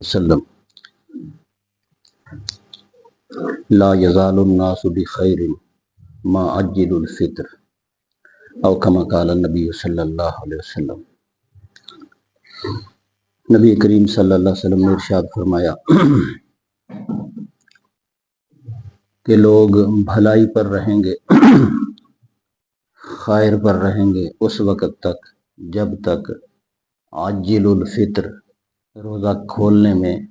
वसल्लम ला यज़ालुन्नासु बिखैरिन मा अज्जिलुल फित्र औ कमा क़ाल नबी सल्लल्लाहु अलैहि वसल्लम। नबी करीम सल्लल्लाहु अलैहि वसल्लम ने इरशाद फरमाया कि लोग भलाई पर रहेंगे, खैर पर रहेंगे उस वक़्त तक जब तक आजिलुल फित्र रोज़ा खोलने में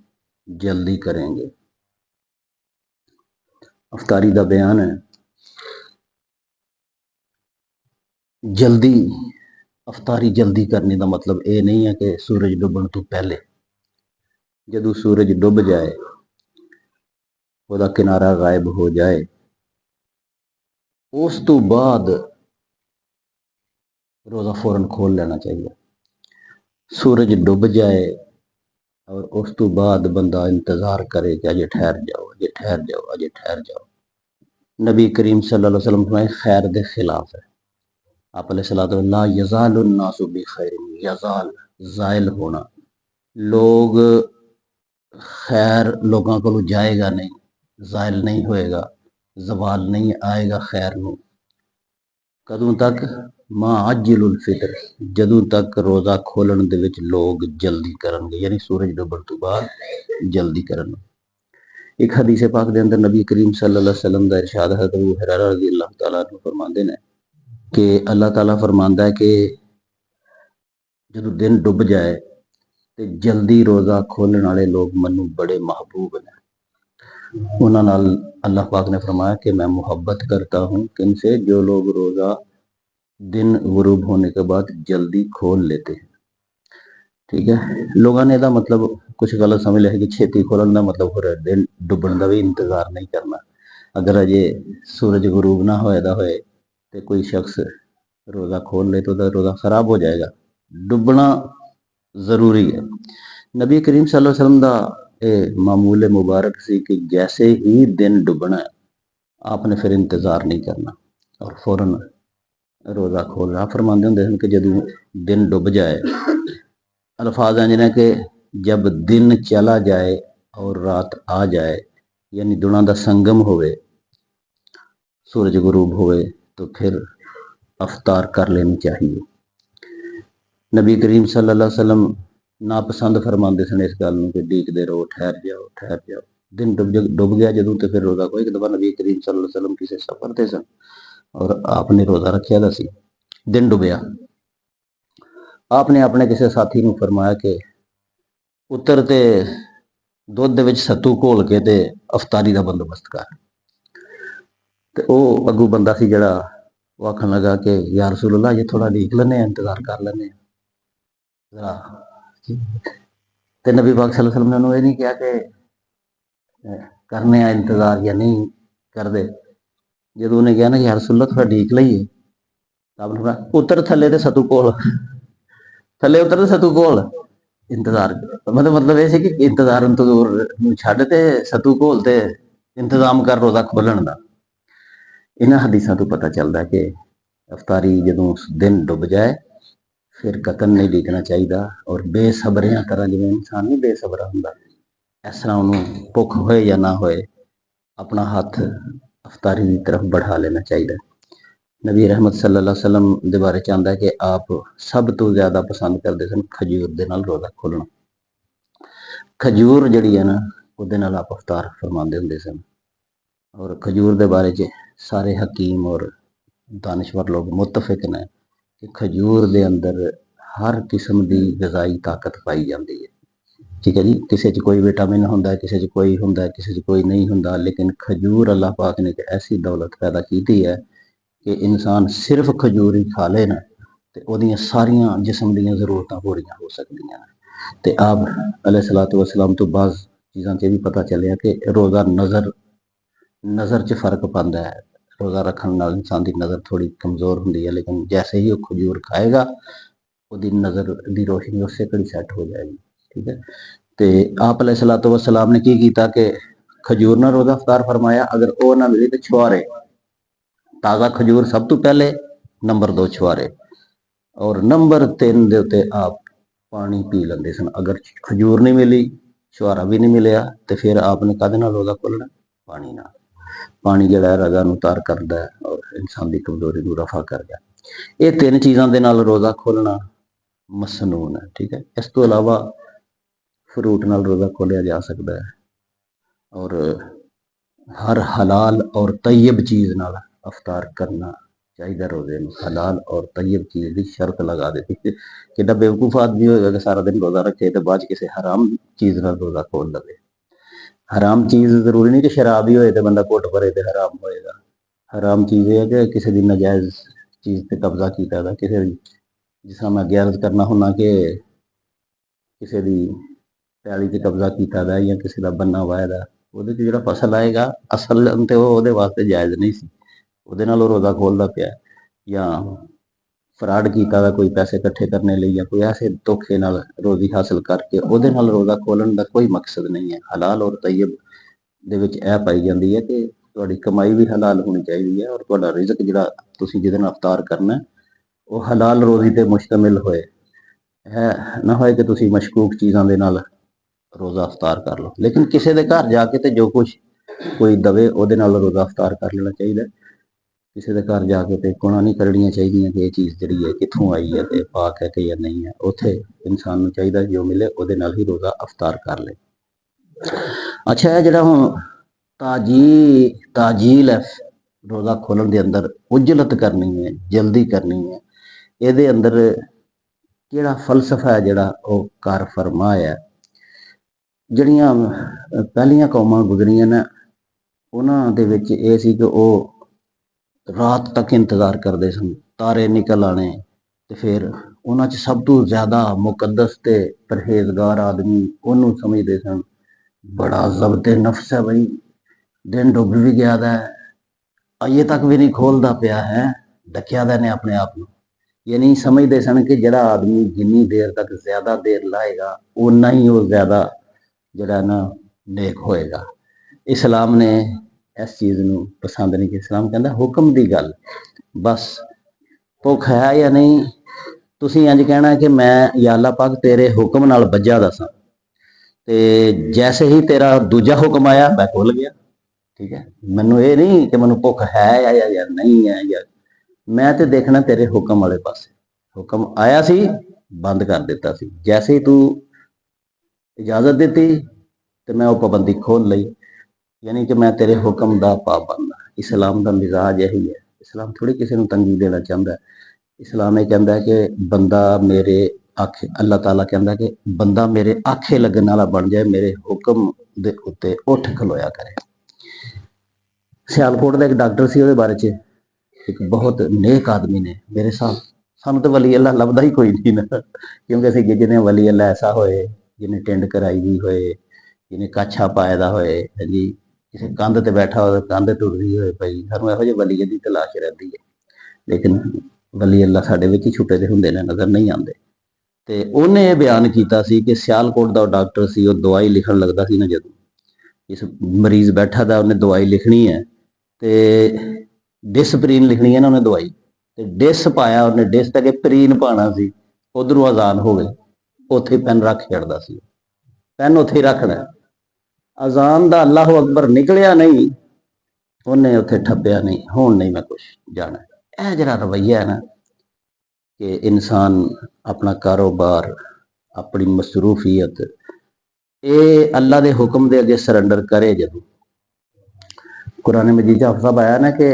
जल्दी करेंगे। अफ्तारी का बयान है। जल्दी अफ्तारी जल्दी करने का मतलब ये नहीं है कि सूरज डुबण तो पहले, जदों सूरज डुब जाए वह किनारा गायब हो जाए उस तो बाद रोज़ा फौरन खोल लेना चाहिए। सूरज डुब जाए और उस तो बाद बंदा इंतज़ार करे कि अजे ठहर जाओ, अजे ठहर जाओ, अजे ठहर जाओ। नबी करीम सल्लल्लाहु अलैहि वसल्लम फरमाए खैर के खिलाफ है। आप ला यज़ालुन्नासु बिखैरिन, यज़ाल ज़ायल होना, लोग खैर लोगों को जाएगा नहीं, ज़ायल नहीं होएगा, ज़वाल नहीं आएगा खैर नूं। कदों तक? मां अज्जिलुल फित्र, जदों तक रोज़ा खोलन दे विच लोग जल्दी करनगे, यानी सूरज डुबण तो बाद जल्दी करन। एक हदीस पाक दे अंदर नबी करीम सल्लल्लाहु अलैहि वसल्लम दा इरशाद है, अबू हुरैरा रज़ियल्लाहु तआला अन्हु फरमांदे ने कि अल्लाह ताला फरमांदा है कि जदों दिन डुब जाए तो जल्दी रोज़ा खोलने वाले लोग मन्नू बड़े महबूब ने। उन्हां नाल अल्लाह पाक ने फरमाया कि मैं मोहब्बत करता हूँ किनसे? जो लोग रोज़ा दिन गुरूब होने के बाद जल्दी खोल लेते हैं। ठीक है, लोगों ने इसका मतलब कुछ गलत समझ लिया है कि छेती खोलन का मतलब हो रहा है दिन डुबण का भी इंतजार नहीं करना। अगर अजे सूरज गुरूब ना होएदा होए तो कोई शख्स रोज़ा खोल ले तो रोज़ा खराब हो जाएगा। डुबना जरूरी है। नबी करीम सल्लल्लाहु अलैहि वसल्लम का मामूल मुबारक सी कि जैसे ही दिन डुबना है आपने फिर इंतजार नहीं करना और फौरन रोज़ा खोलना। फरमाते होंदे सन कि जदों दिन डुब जाए, अल्फाज हैं जिन्हें कि जब दिन चला जाए और रात आ जाए, यानी दोनों का संगम होवे, सूरज गुरूब होवे तो फिर अफ्तार कर लेनी चाहिए। नबी करीम सल्लल्लाहु अलैहि वसल्लम नापसंद फरमाते सन इस गल नूं कि डीकदे रहो, ठहर जाओ, ठहर जाओ। दिन डुब गया जदों तो फिर रोज़ा कोई। एक दफा नबी करीम सल्लल्लाहु अलैहि वसल्लम किसी सफर ते सन और आपने रोज़ा रखिया दा सी, दिन डुबिया। आपने अपने किसी साथी को फरमाया कि पुत्र ते दुध दे विच सत्तू घोल के ते अफ्तारी का बंदोबस्त कर। ते वह अगू बंदा सी जिहड़ा वो आखन लगा कि या रसूल अल्लाह ये थोड़ा ढीक लैने, इंतजार कर लैने। ते नबी पाक सल्लल्लाहु अलैहि वसल्लम ने उन्होंने ये नहीं कहा कि करने इंतजार या नहीं करते। जो उन्हें कहा ना कि या रसूल अल्लाह थोड़ा ढीक लईए, आपने उतर थले ते सत्तू घोल, थले उतर सत्तू घोल, इंतजार मतलब ये कि इंतजार तो छड्ड ते सत्तू घोल ते इंतजाम कर रोज़ा खोलण दा। इन्हां हदीसां तो पता चलता है कि अफ्तारी जदों दिन डुब जाए फिर कतन नहीं डिगना चाहिए और बेसबरियां तरह जिवें इंसान नहीं बेसबरा हुंदा, इस तरह उन्होंने भुख होए या ना होए अपना हाथ अफ्तारी की तरफ बढ़ा लेना चाहिए। नबी रहमत सल्लल्लाहु अलैहि वसल्लम दे बारे च आंदा है कि आप सब तो ज़्यादा पसंद करते सन खजूर दे नाल रोज़ा खोलना। खजूर जिहड़ी है ना उहदे नाल आप अफ्तार फरमाते हुंदे सन और खजूर दे बारे च सारे हकीम और दानिशवर लोग मुतफिक ने कि खजूर दे अंदर हर किस्म की गज़ाई ताकत पाई जाती है। ठीक है जी, किसी च कोई विटामिन होंदा है, किसी च कोई होंदा है, किसी च कोई नहीं होंदा, लेकिन खजूर अल्लाह पाक ने एक ऐसी दौलत पैदा की है कि इंसान सिर्फ खजूर ही खा ले ना तो वह सारिया जिसम दी जरूरतां पूरियां हो सकदियां। तो आप अलैहिस्सलातु वस्सलाम तो बाज़ चीज़ां से भी पता चलिया कि रोज़ा नज़र च फर्क पाता है। रोज़ा रखने नाल इंसान की नज़र थोड़ी कमज़ोर होंदी है, लेकिन जैसे ही वो खजूर खाएगा उसकी नज़र की रोशनी उस घड़ी सैट हो जाएगी। ठीक है, तो आप अलैहिस्सलातु वस्सलाम ने की कीता कि खजूर ना रोज़ा अफ्तार फरमाया, अगर वो ना मिले तो छुआरे, ताज़ा खजूर सब तो पहले, नंबर 2 छुआरे और नंबर 3 दे उत्ते आप पानी पी लेंदे सन। अगर खजूर नहीं मिली, छुहारा भी नहीं मिलिया तो फिर आपने काहदे नाल रोज़ा खोलना? पानी नाल। पानी जिहड़ा रज़ा नूं तार करदा है और इंसान की कमज़ोरी नूं रफा करदा है। ये 3 चीज़ां दे नाल रोज़ा खोलना मसनून है, ठीक है। इस तो इलावा फ्रूट नाल रोज़ा खोलिया जा सकदा है और हर हलाल और तैयब चीज़ नाल अफ्तार करना चाहिए। रोज़े में हलाल और तैयब चीज़ की शर्त लगा देती है। कितना बेवकूफ आदमी होगा कि सारा दिन रोज़ा रखे तो बाद किसी हराम चीज़ नाल रोज़ा खोल लवे। हराम चीज़ जरूरी नहीं कि शराब ही होए तो बंदा घुट भरे तो हराम होएगा। हराम चीज़ है कि किसी की नाजायज़ चीज़ पर कब्जा किया था, किसी जिस तरह मैं अगे अर्ज करना हुन्ना कि किसी की पैली से कब्जा किया था या किसी का बन्ना वाहे दा, ਉਹਦੇ 'ਚ ਜਿਹੜਾ ਫਸਲ ਆਏਗਾ ਅਸਲ ਤੇ ਉਹ ਉਹਦੇ ਵਾਸਤੇ ਜਾਇਜ਼ ਨਹੀਂ ਸੀ, ਉਹਦੇ ਨਾਲ ਉਹ ਰੋਜ਼ਾ ਖੋਲਦਾ ਪਿਆ। ਜਾਂ ਫਰਾਡ ਕੀਤਾ ਦਾ ਕੋਈ ਪੈਸੇ ਇਕੱਠੇ ਕਰਨੇ ਲਈ ਜਾਂ ਕੋਈ ਐਸੇ ਧੋਖੇ ਨਾਲ ਰੋਜ਼ੀ ਹਾਸਲ ਕਰਕੇ ਉਹਦੇ ਨਾਲ ਰੋਜ਼ਾ ਖੋਲਣ ਦਾ ਕੋਈ ਮਕਸਦ ਨਹੀਂ ਹੈ। ਹਲਾਲ ਔਰ ਤੈਯਬ ਦੇ ਵਿੱਚ ਇਹ ਪਾਈ ਜਾਂਦੀ ਹੈ ਕਿ ਤੁਹਾਡੀ ਕਮਾਈ ਵੀ ਹਲਾਲ ਹੋਣੀ ਚਾਹੀਦੀ ਹੈ ਔਰ ਤੁਹਾਡਾ ਰਿਜ਼ਕ ਜਿਹੜਾ ਤੁਸੀਂ ਜਿਹਦੇ ਨਾਲ ਅਫਤਾਰ ਕਰਨਾ ਉਹ ਹਲਾਲ ਰੋਜ਼ੀ ਤੇ ਮੁਸ਼ਤਮਿਲ ਹੋਏ। ਹੈ ਨਾ ਹੋਏ ਕਿ ਤੁਸੀਂ ਮਸ਼ਕੂਕ ਚੀਜ਼ਾਂ ਦੇ ਨਾਲ रोज़ा अफ्तार कर लो। लेकिन किसी के घर जाके तो जो कुछ कोई दवे ਉਹਦੇ ਨਾਲ रोज़ा अफ्तार कर लेना चाहिए। किसी के घर जाके तो कोना नहीं करनियां चाहिए कि ये चीज़ जी है कितों आई है तो पाक है कि या नहीं है। उत्थे इंसान को चाहिए जो मिले ਉਹਦੇ ਨਾਲ ही रोज़ा अफ्तार कर ले। अच्छा है ਜਿਹੜਾ ਹੁਣ ताजील है रोज़ा खोलन के अंदर उजलत करनी है, जल्दी करनी है, ਇਹਦੇ अंदर ਜਿਹੜਾ फलसफा है ਜਿਹੜਾ ਉਹ कार फरमाया ਜਿਹੜੀਆਂ ਪਹਿਲੀਆਂ ਕੌਮਾਂ ਗੁਜ਼ਰੀਆਂ ਨੇ ਉਹਨਾਂ ਦੇ ਵਿੱਚ ਇਹ ਸੀ ਕਿ ਉਹ ਰਾਤ ਤੱਕ ਇੰਤਜ਼ਾਰ ਕਰਦੇ ਸਨ, ਤਾਰੇ ਨਿਕਲ ਆਣੇ ਤੇ ਫਿਰ ਉਹਨਾਂ 'ਚ ਸਭ ਤੋਂ ਜ਼ਿਆਦਾ ਮੁਕੱਦਸ ਤੇ ਪਰਹੇਜ਼ਗਾਰ ਆਦਮੀ ਉਹਨੂੰ ਸਮਝਦੇ ਸਨ। ਬੜਾ ਜ਼ਬਤੇ ਨਫਸ ਹੈ ਬਈ, ਦਿਨ ਡੁੱਬ ਵੀ ਗਿਆ ਦਾ ਅਜੇ ਤੱਕ ਵੀ ਨਹੀਂ ਖੋਲਦਾ ਪਿਆ ਹੈ, ਡੱਕਿਆ ਦਾ ਨੇ ਆਪਣੇ ਆਪ ਨੂੰ। ਯਾਨੀ ਸਮਝਦੇ ਸਨ ਕਿ ਜਿਹੜਾ ਆਦਮੀ ਜਿੰਨੀ ਦੇਰ ਤੱਕ ਜ਼ਿਆਦਾ ਦੇਰ ਲਾਏਗਾ ਉਨਾ ਹੀ ਉਹ ਜ਼ਿਆਦਾ ਜਿਹੜਾ ਨਾ ਨੇਕ ਹੋਏਗਾ। ਇਸਲਾਮ ਨੇ ਇਸ ਚੀਜ਼ ਨੂੰ ਪਸੰਦ ਨਹੀਂ ਕੀਤਾ। ਇਸਲਾਮ ਕਹਿੰਦਾ ਹੁਕਮ ਦੀ ਗੱਲ, ਬਸ ਭੁੱਖ ਹੈ ਜਾਂ ਨਹੀਂ ਤੁਸੀਂ ਇੰਜ ਕਹਿਣਾ ਕਿ ਮੈਂ ਯਾ ਅੱਲਾ ਪਾਕ ਤੇਰੇ ਹੁਕਮ ਨਾਲ ਬੱਝਾ ਦਾ ਸਾਂ ਤੇ ਜੈਸੇ ਹੀ ਤੇਰਾ ਦੂਜਾ ਹੁਕਮ ਆਇਆ ਮੈਂ ਖੁੱਲ ਗਿਆ, ਠੀਕ ਹੈ। ਮੈਨੂੰ ਇਹ ਨਹੀਂ ਕਿ ਮੈਨੂੰ ਭੁੱਖ ਹੈ ਜਾਂ ਨਹੀਂ ਹੈ, ਜਾਂ ਮੈਂ ਤੇ ਦੇਖਣਾ ਤੇਰੇ ਹੁਕਮ ਵਾਲੇ ਪਾਸੇ। ਹੁਕਮ ਆਇਆ ਸੀ ਬੰਦ ਕਰ ਦਿੱਤਾ ਸੀ, ਜੈਸੇ ਹੀ ਤੂੰ इजाजत दी तो मैं वो पाबंदी खोल ली। यानी कि मैं तेरे हुक्म का पाबंद हाँ। इस्लाम का मिजाज यही है। इस्लाम थोड़ी किसी को तंगी देना चाहता है। इस्लाम ये कहता है कि बंदा मेरे आखे, अल्लाह ताला कहता है कि बंदा मेरे आखे लगन वाला बन जाए, मेरे हुक्म दे उत्ते उठ खलोया करे। सियालकोट का एक डॉक्टर से बारे च एक बहुत नेक आदमी ने मेरे साथ सानू तो वली अल्लाह लभदा ही कोई नहीं ना, क्योंकि असीं जिन्हें वली अल्लाह ऐसा होए जिन्हें टिंड कराई भी होए, जिन्हें काछा पाए दा होए जी, किसी कंध ते बैठा हो कंध टुर रही होए पई, सानू इहो जिहे वलीए दी तलाश रहिंदी है। लेकिन वली अल्लाह साडे विच ही छुपे दे हुंदे ने, नज़र नहीं आंदे। ते उहने ये बयान कीता सी कि सियालकोट दा डॉक्टर सी, वो दवाई लिखण लगदा सी ना, जदों इस मरीज बैठा दा उन्हें दवाई लिखनी है ते डिसप्रीन लिखनी है ना उन्हें दवाई, ते डिस पाया उन्हें, डिस ते प्रीन पाना सी, उधरों अजान हो गई, ਉੱਥੇ ਪੈਨ ਰੱਖ ਛੱਡਦਾ ਸੀ, ਪੈਨ ਉੱਥੇ ਹੀ ਰੱਖਣਾ। ਅਜ਼ਾਨ ਦਾ ਅੱਲਾਹੁ ਅਕਬਰ ਨਿਕਲਿਆ ਨਹੀਂ, ਉਹਨੇ ਉੱਥੇ ਠੱਪਿਆ ਨਹੀਂ, ਹੁਣ ਨਹੀਂ ਮੈਂ ਕੁਛ ਜਾਣਾ। ਇਹ ਜਿਹੜਾ ਰਵੱਈਆ ਹੈ ਨਾ ਕਿ ਇਨਸਾਨ ਆਪਣਾ ਕਾਰੋਬਾਰ, ਆਪਣੀ ਮਸਰੂਫੀਅਤ ਇਹ ਅੱਲਾ ਦੇ ਹੁਕਮ ਦੇ ਅੱਗੇ ਸਰੈਂਡਰ ਕਰੇ। ਜਦੋਂ ਕੁਰਾਨ ਮਜੀਦ 'ਚ ਹਫਜ਼ਾ ਆਇਆ ਨਾ ਕਿ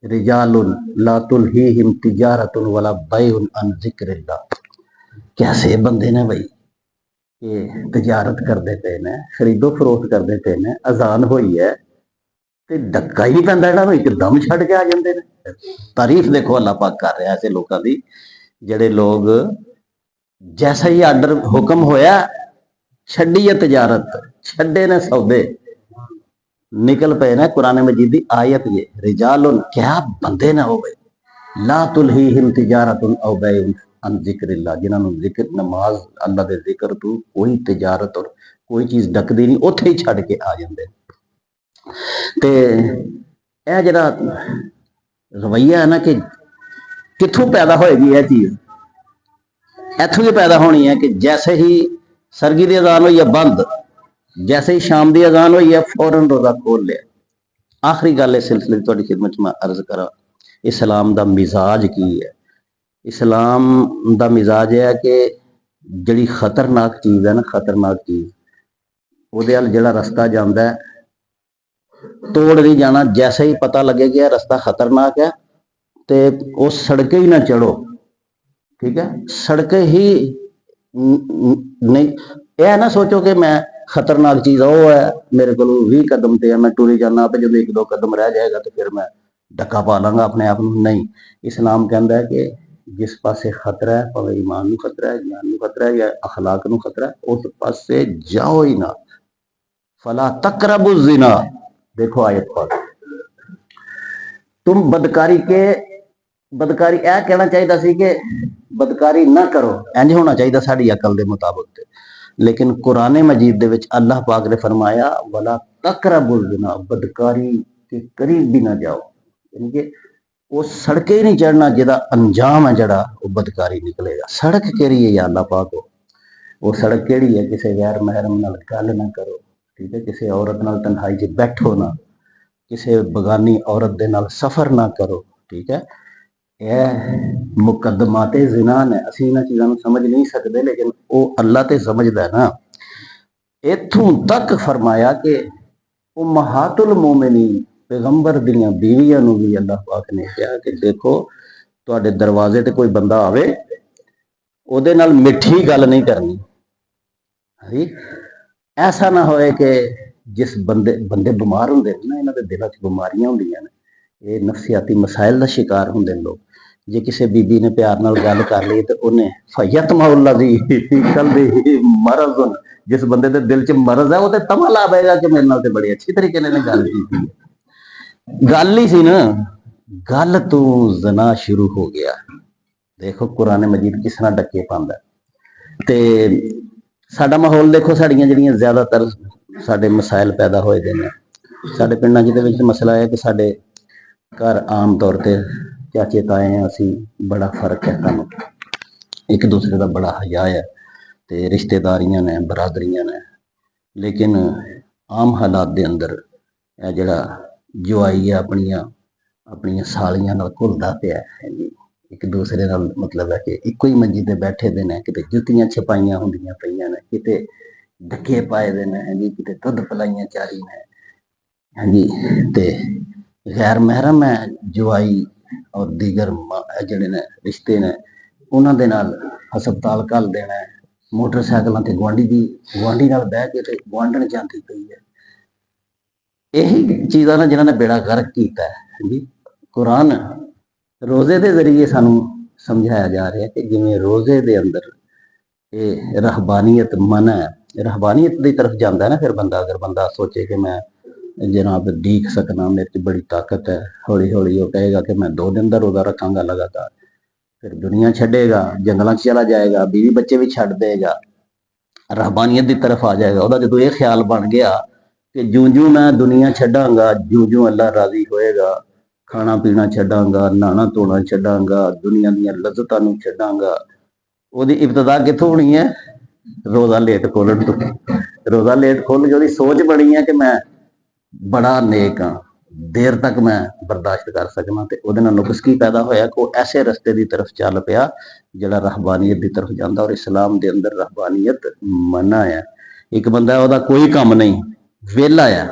ਰਿਜਾਲੁਨ ਲਾ ਤੁਲਹੀਹਿਮ ਤਿਜਾਰਤੁਨ ਵਲਾ ਬੈਉਨ ਅਨ ਜ਼ਿਕਰਿल्लाह, कैसे बंदे ने भाई ये तजारत करते पे ने, खरीदो फरोख्त करते पे ने, अजान हुई है तो धक्का ही नहीं पैंदा, इन्हां एकदम छड़ के आ जाते हैं। तारीफ देखो अल्लाह पाक कर रहा ऐसे लोगों की, जेडे लोग जैसा ही आर्डर हुक्म होया छड़ी है तजारत, छड़े ने सौदे, निकल पे ने। कुरान मजीद की आयत ये रिजालुन, क्या बंदे ना हो भाई, ला तुलहीहिम तिजारतुन औ बैउन अन जिक्रिल्लाह, जिन्होंने जिक्र नमाज अल्लाह के जिक्र तो कोई तिजारत और कोई चीज़ डकदी नहीं, उत्थे ही छड़ के आ जाते। ते यह जरा रवैया है ना कि कित्थों पैदा होएगी यह चीज़, इत्थों ही पैदा होनी है कि जैसे ही सरगी की अजान हुई है बंद, जैसे ही शाम की अजान हुई है फौरन रोजा खोल लिया। आखिरी गल इस सिलसिले तुहाडी खिदमत मैं अर्ज करा, इस्लाम का मिजाज की है। इस्लाम का मिजाज यह है कि जिहड़ी खतरनाक चीज़ है ना, खतरनाक चीज़ ਉਹਦੇ ਵੱਲ ਜਿਹੜਾ ਰਸਤਾ ਜਾਂਦਾ है तोड़ नहीं जाना। जैसे ही पता लगे कि यह रास्ता खतरनाक है तो उस सड़के ही ना चढ़ो, ठीक है। सड़क ही नहीं, यह ना सोचो कि मैं खतरनाक चीज़ वो है मेरे को 20 कदम ते है मैं टुरी जाना तो जो 1-2 कदम रह जाएगा तो फिर मैं धक्का पा लांगा अपने आप को। नहीं, इस्लाम कहता है कि जिस पासे खतरा है, भावें ईमान नूं खतरा है, जान नूं खतरा है या अखलाक नूं खतरा है, उस पासे जाओ ही ना। फला तकरबु ज़िना, देखो आयत पढ़, तुम बदकारी यह कहना चाहिए सी कि बदकारी ना करो, इंज होना चाहिए साड़ी अकल के मुताबिक। लेकिन कुरान मजीद दे विच अल्लाह पाक ने फरमाया वला तकरबुल ज़िना, बदकारी के करीब भी ना जाओ। यानी कि वो सड़के ही नहीं चढ़ना जिहदा अंजाम है जड़ा वो बदकारी निकलेगा। सड़क केड़ी है या अल्लाह पाक हो, वो सड़क केड़ी है, किसी गैर महरम नाल गल ना करो, ठीक है। किसी औरत नाल तन्हाई च बैठो ना, किसी बगानी औरत दे नाल सफर ना करो, ठीक है। यह मुकदमाते ज़िना ने, असीं इन्हां चीज़ां नूं समझ नहीं सकते, लेकिन वो अल्लाह ते समझदा है ना। इत्थों तक फरमाया कि उम्महातुल मोमिनीन, पैगंबर दियां बीवियां नूं भी अल्लाह पाक ने कहा कि देखो तुहाडे दरवाजे ते कोई बंदा आवे ਉਹਦੇ ਨਾਲ मिठी गल नहीं करनी। हाँ, ऐसा ना होए कि जिस बंदे बीमार होंगे ना, इन्हां दे दिलों च बीमारियां होंदियां ने, ये नफसियाती मसाइल का शिकार होंगे लोग। जे किसी बीबी ने प्यार नाल गल कर ली तो उन्हें फयतमउल्लज़ी फी क़ल्बिही मरज़ुन, जिस बंदे दे दिल च मरज है वो तो तमा ला बैगा कि मेरे नाल ते बड़ी अच्छी तरीके ने गल की। गल ही सी ना, गल तो ज़ना शुरू हो गया। देखो कुरान मजीद किस तरह डके पांदा ते साडा माहौल देखो, साड़ियां जिहड़ियां ज़्यादातर साडे मसाइल पैदा होए दे ने। साडे पिंडां दे विच मसला है कि साडे घर आम तौर पर चाचे ताए हैं, असी बड़ा फर्क है, सानूं एक दूसरे का बड़ा हया है तो रिश्तेदारियां ने, बरादरियां ने। लेकिन आम हालात के अंदर यह जिहड़ा जवाई है अपनियां सालियां नाल घुलदा पिया है जी। एक दूसरे नाल मतलब है कि इक्को ही मंजी ते बैठे दे ने, किते जुत्तियां छपाइयां हुंदियां पईयां ने, किते ढके पाए दे ने जी, किते दुध पलाइयां चारी ने, हाँ जी। ते गैर महरम है जवाई और दीगर जिहड़े ने रिश्ते ने, उन्हां दे नाल हस्पताल घल देना, मोटरसाइकिलों ते गुआंढी नाल बह के ते गुआंढण जांदी पई है। यही चीज़ां ना जिन्हां ने बेड़ा गर्क कीता है जी। कुरान रोजे के जरिए सानू समझाया जा रहा है कि जिवें रोजे के अंदर ये रहबानीयत मना है, रहबानीयत की तरफ जाता है ना, फिर बंदा अगर बंदा सोचे कि मैं जनाब दीख सकना, मेरे च बड़ी ताकत है, हौली हौली वो कहेगा कि मैं 2 दिन का रोजा रखांगा लगातार, फिर दुनिया छड्डेगा, जंगलों चला जाएगा, बीवी बच्चे भी छड्ड देगा, रहबानीयत की तरफ आ जाएगा। वह जो ये ख्याल बन गया कि जूं जूं मैं दुनिया छड्डांगा, जूं जूं अल्लाह राजी होएगा, खाना पीना छड्डांगा, नहाना धोना छड्डांगा, दुनिया दीयां लज़्ज़तां नूं छड्डांगा। ਉਹਦੀ इब्तदा कित्थों होनी है? रोज़ा लेट खोलन तो। रोज़ा लेट खोल के सोच बनी है कि मैं बड़ा नेक हाँ, देर तक मैं बर्दाश्त कर सकना, तो ਉਹਦੇ ਨਾਲ नुक्स की पैदा होया कि वो ऐसे रस्ते की तरफ चल पिया जिहड़ा रहबानीयत की तरफ जाता। और इस्लाम के अंदर रहबानीयत मना है। एक बंदा ਉਹਦਾ कोई काम नहीं, वेला है,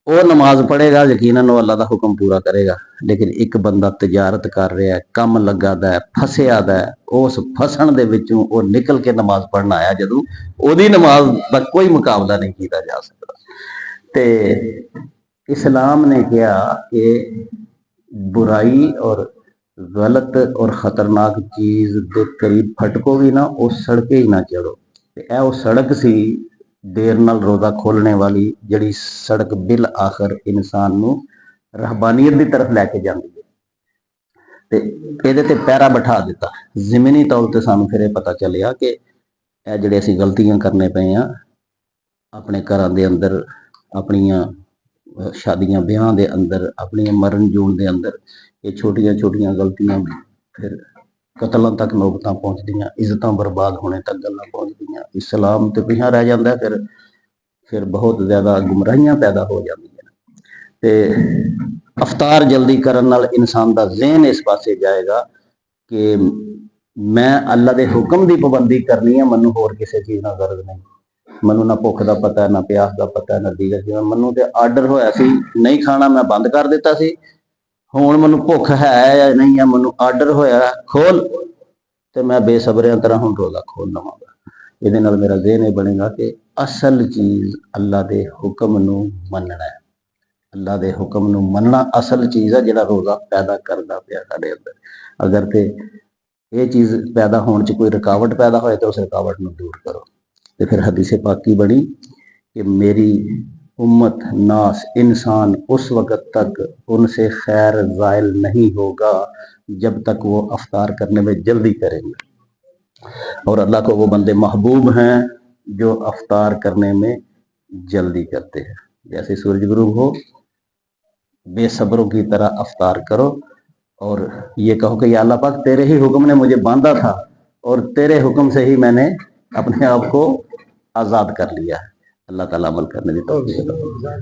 वो नमाज पढ़ेगा, यकीनन वो अल्लाह का हुक्म पूरा करेगा। लेकिन एक बंदा तजारत कर रहा है, कम लगा दा है, फसिया दा है, उस फसन दे विचों वो निकल के नमाज पढ़ना आया जदों, ओदी नमाज का कोई मुकाबला नहीं किया जा सकता। ते इस्लाम ने कहा कि बुराई और गलत और खतरनाक चीज़ के करीब फटको भी ना, उस सड़के ही ना चढ़ो। यह वो सड़क सी देर नाल रोज़ा खोलने वाली, जिहड़ी सड़क बिल आखिर इंसान नूं रहबानीयत की तरफ लैके जाती है। तो ये पैरा बिठा दिता ज़मीनी तौर पर। सानूं फिर पता चलिया कि यह जिहड़े असीं गलतियां करने पे हैं अपने घरां दे अंदर, अपनियां शादियां ब्याहां दे अंदर, अपनियां मरण जून दे अंदर, ये छोटियां छोटियां गलतियां फिर कतलों तक नौबतां पहुँचदियां, इज्जतां बर्बाद होने तक गल्लां पहुँचदियां, इस्लाम तो पिछा रह जाता है। फिर बहुत ज़्यादा गुमराहियां पैदा हो जांदियां ते अवतार जल्दी करन नाल इंसान दा ज़हन इस पासे जाएगा कि मैं अल्लाह दे हुक्म दी पाबंदी करनी है, मैनू होर किसी चीज़ नाल गरज नहीं। मैनू ना भुख का पता है, ना प्यास का पता है, ना दीगर चीज़। मैनू तो आर्डर होया सी नहीं खाना, मैं बंद कर दिता सी। हुण मैनू भुख है या नहीं है, मैनू आर्डर होया खोल, तो मैं बेसबरिया तरह हुण रोज़ा खोल लवांगा। ਇਹਦੇ ਨਾਲ ਮੇਰਾ ज़हन ਇਹ ਬਣेगा कि असल चीज़ अल्लाह के हुक्म नू मनना है। अल्लाह के हुक्म नू मनना असल चीज़ है, जिहड़ा रोज़ा पैदा करदा पिया साडे अंदर। अगर ते ये चीज़ पैदा होने च कोई रुकावट पैदा होए तो उस रुकावट नू दूर करो। तो फिर हदीस पाक की बनी कि मेरी उम्मत नास इंसान उस वक़्त तक उनसे खैर ज़ायल नहीं होगा जब तक वो अफ्तार करने में जल्दी करेंगे। और अल्लाह को वो बंदे महबूब हैं जो अफ्तार करने में जल्दी करते हैं। जैसे सूरज गुरूब हो, बेसब्रों की तरह अफ्तार करो और ये कहो कि या अल्लाह पाक तेरे ही हुक्म ने मुझे बांधा था और तेरे हुक्म से ही मैंने अपने आप को आज़ाद कर लिया है। अल्लाह ताला अमल करने की तौफीक अता फरमाए।